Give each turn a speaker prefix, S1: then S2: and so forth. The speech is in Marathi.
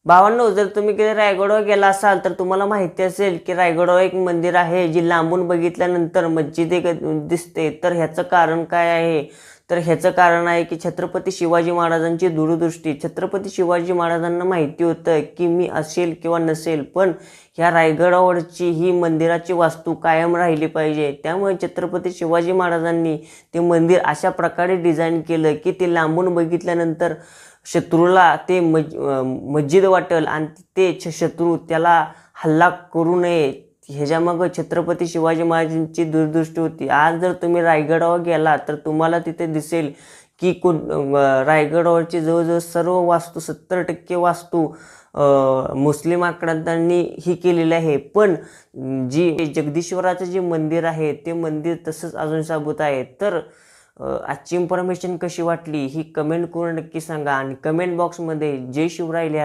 S1: भावांनो, जर तुम्ही कधी रायगडवर गेला असाल तर तुम्हाला माहिती असेल की रायगडवर एक मंदिर आहे जी लांबून बघितल्यानंतर मस्जिद एक दिसते. तर ह्याचं कारण काय आहे? तर ह्याचं कारण आहे की छत्रपती शिवाजी महाराजांची दूरदृष्टी. छत्रपती शिवाजी महाराजांना माहिती होतं की मी असेल किंवा नसेल, पण ह्या रायगडावरची ही मंदिराची वास्तू कायम राहिली पाहिजे. त्यामुळे छत्रपती शिवाजी महाराजांनी ते मंदिर अशा प्रकारे डिझाईन केलं की ते लांबून बघितल्यानंतर शत्रूला ते मस्जिद वाटेल आणि ते शत्रू त्याला हल्ला करू नये. ह्याच्यामागं छत्रपती शिवाजी महाराजांची दूरदृष्टी होती. आज जर तुम्ही रायगडावर गेला तर तुम्हाला तिथे दिसेल की रायगडावरची जवळजवळ सर्व वास्तू 70% वास्तू मुस्लिम आक्रमकांनी ही केलेली आहे. पण जी जगदीश्वराचं जे मंदिर आहे ते मंदिर तसंच अजून साबूत आहे. तर आजची इन्फॉर्मेशन कशी वाटली ही कमेंट करून नक्की सांगा आणि कमेंट बॉक्समध्ये जय शिवराय लिहायला